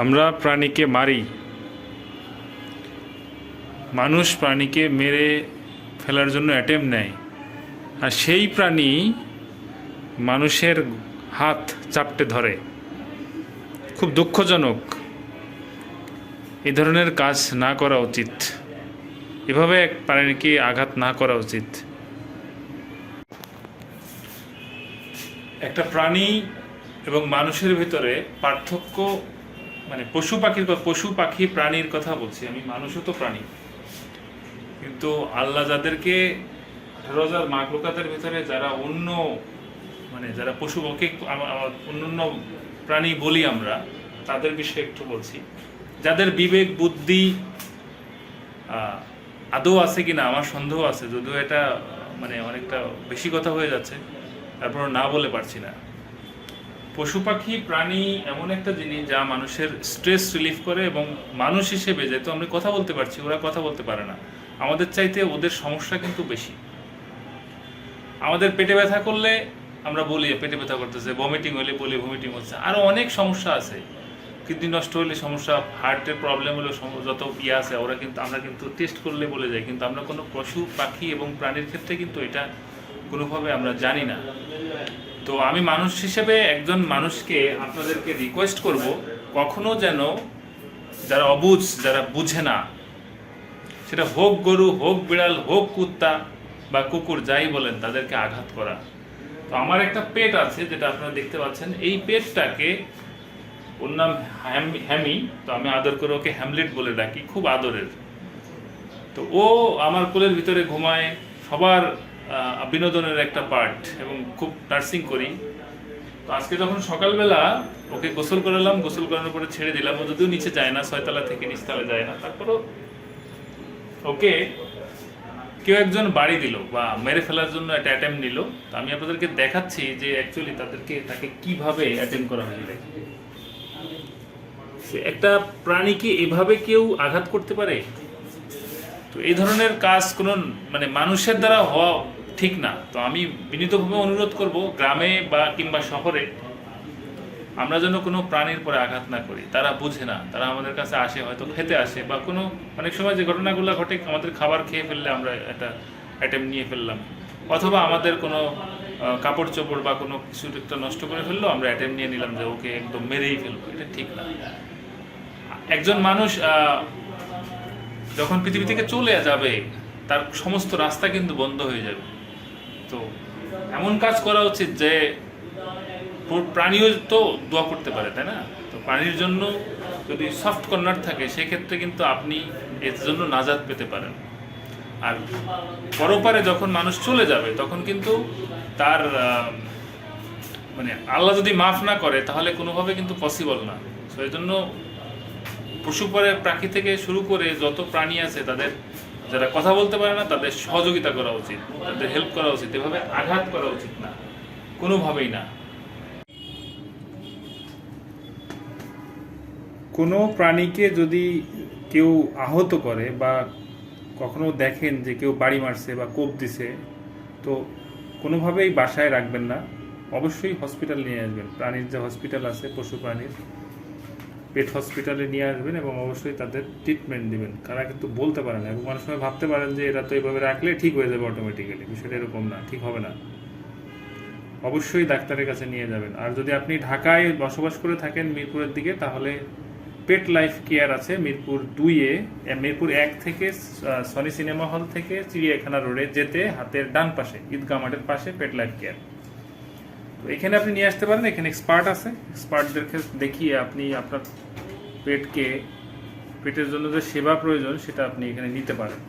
আমরা প্রাণীকে মারি, মানুষ প্রাণীকে মেরে ফেলার জন্য অ্যাটেম্প নেয়, আর সেই প্রাণী মানুষের হাত চাপটে ধরে। খুব দুঃখজনক। এই ধরনের কাজ না করা উচিত, এভাবে এক প্রাণীকে আঘাত না করা উচিত। একটা প্রাণী এবং মানুষের ভিতরে পার্থক্য, মানে পশু পাখি প্রাণীর কথা বলছি আমি, মানুষও তো প্রাণী। কিন্তু আল্লাহ যাদেরকে 18,000 মাখলুকাতের ভিতরে যারা অন্য, মানে যারা পশু পক্ষী অন্য প্রাণী বলি আমরা, তাদের বিষয়ে একটু বলছি। যাদের বিবেক বুদ্ধি আদৌ আছে কিনা আমার সন্দেহ আছে, যদিও এটা মানে অনেকটা বেশি কথা হয়ে যাচ্ছে, তারপর না বলে পারছি না। পশু পাখি প্রাণী এমন একটা জিনিস যা মানুষের স্ট্রেস রিলিফ করে, এবং মানুষ হিসেবে যেহেতু আমরা কথা বলতে পারছি, ওরা কথা বলতে পারে না, আমাদের চাইতে ওদের সমস্যা কিন্তু বেশি। আমাদের পেটে ব্যথা করলে আমরা বলি পেটে ব্যথা করতেছে, ভমিটিং হলে বলি ভমিটিং হচ্ছে, আরও অনেক সমস্যা আছে। কিডনি নষ্ট হলে সমস্যা, হার্টের প্রবলেম হলে যত আছে আমরা কিন্তু টেস্ট করলে বলে যাই, কিন্তু আমরা কোনো পশু পাখি এবং প্রাণীর ক্ষেত্রে কিন্তু এটা কোনোভাবে আমরা জানি না। তো আমি মানুষ হিসেবে একজন মানুষকে আপনাদেরকে রিকোয়েস্ট করব, কখনো যেন যারা অবুঝ, যারা বুঝে না, সেটা হোক গরু, হোক বিড়াল, হোক কুত্তা বা কুকুর, যাই বলেন, তাদেরকে আঘাত করা। তো আমার একটা পেট আছে যেটা আপনারা দেখতে পাচ্ছেন, এই পেটটাকে, ওর নাম হ্যামি, তো আমি আদর করে ওকে হ্যামলেট বলে ডাকি, খুব আদরের। তো ও আমার কোলের ভিতরে ঘুমায়, সবার বিনোদনের একটা পার্ট, এবং খুব নার্সিং করি। তো আজকে যখন সকালবেলা ওকে গোসল করালাম, গোসল করানোর পরে ছেড়ে দিলাম, ও যদিও নিচে যায় না, 6 তলা থেকে নিচতলা যায় না, তারপরও ওকে কেউ একজন বাড়ি দিল বা মেরে ফেলার জন্য একটা অ্যাটেম্প নিল। তো আমি আপনাদেরকে দেখাচ্ছি যে অ্যাকচুয়ালি তাকে কিভাবে অ্যাটেম্প করা হয়েছিল। একটা প্রাণীকে এভাবে কেউ আঘাত করতে পারে? তো এই ধরনের কাজ কোনো মানে মানুষের দ্বারা হওয়া ঠিক না। তো আমি বিনীতভাবে অনুরোধ করব, গ্রামে বা কিংবা শহরে আমরা যেন কোনো প্রাণীর পরে আঘাত না করি। তারা বুঝে না, তারা আমাদের কাছে আসে, হয়তো খেতে আসে, বা কোনো অনেক সময় যে ঘটনাগুলো ঘটে, আমাদের খাবার খেয়ে ফেললে আমরা একটা অ্যাটেম্প নিয়ে ফেললাম, অথবা আমাদের কোনো কাপড় চোপড় বা কোনো কিছু একটা নষ্ট করে ফেললো, আমরা অ্যাটেম্প নিয়ে নিলাম যে ওকে একদম মেরেই ফেলবো। এটা ঠিক না। একজন মানুষ যখন পৃথিবী থেকে চলে যাবে, তার সমস্ত রাস্তা কিন্তু বন্ধ হয়ে যাবে। তো এমন কাজ করা উচিত যে প্রাণীও তো দোয়া করতে পারে, তাই না? তো প্রাণীর জন্য যদি সফট কর্নার থাকে, সেক্ষেত্রে কিন্তু আপনি এর জন্য নাজাত পেতে পারেন। আর পরপারে যখন মানুষ চলে যাবে, তখন কিন্তু তার মানে আল্লাহ যদি মাফ না করে, তাহলে কোনোভাবে কিন্তু পসিবল না। তো এই জন্য পশু পাখি থেকে শুরু করে যত প্রাণী আছে, তাদের যারা কথা বলতে পারে না, তাদের সহযোগিতা করা উচিত, তাদের হেল্প করা উচিত। এভাবে আঘাত করা উচিত না, কোনোভাবেই না। কোনো প্রাণীকে যদি কেউ আহত করে বা কখনো দেখেন যে কেউ বাড়ি মারছে বা কোপ দিছে, তো কোনোভাবেই বাসায় রাখবেন না, অবশ্যই হসপিটাল নিয়ে আসবেন। প্রাণীর যে হসপিটাল আছে, পশু প্রাণীর পেট হসপিটালে নিয়ে আসবেন, এবং অবশ্যই তাদের ট্রিটমেন্ট দিবেন। তারা কিন্তু বলতে পারে না, এবং অনেক সময় ভাবতে পারেন যে এরা তো এইভাবে রাখলে ঠিক হয়ে যাবে অটোমেটিক্যালি। বিষয়টা এরকম না, ঠিক হবে না। অবশ্যই ডাক্তারের কাছে নিয়ে যাবেন। আর যদি আপনি ঢাকায় বসবাস করে থাকেন, মিরপুরের দিকে, তাহলে পেট লাইফ কেয়ার আছে মিরপুর 2-এ, মিরপুর 1 থেকে সনি সিনেমা হল থেকে চিড়িয়াখানা রোডে যেতে হাতের ডান পাশে, ঈদগাহ মাঠের পাশে পেট লাইফ কেয়ার। তো এখানে আপনি নিয়ে আসতে পারেন, এখানে এক্সপার্ট আছে, এক্সপার্টদেরকে দেখিয়ে আপনি আপনার পেটের জন্য যে সেবা প্রয়োজন, সেটা আপনি এখানে নিতে পারেন।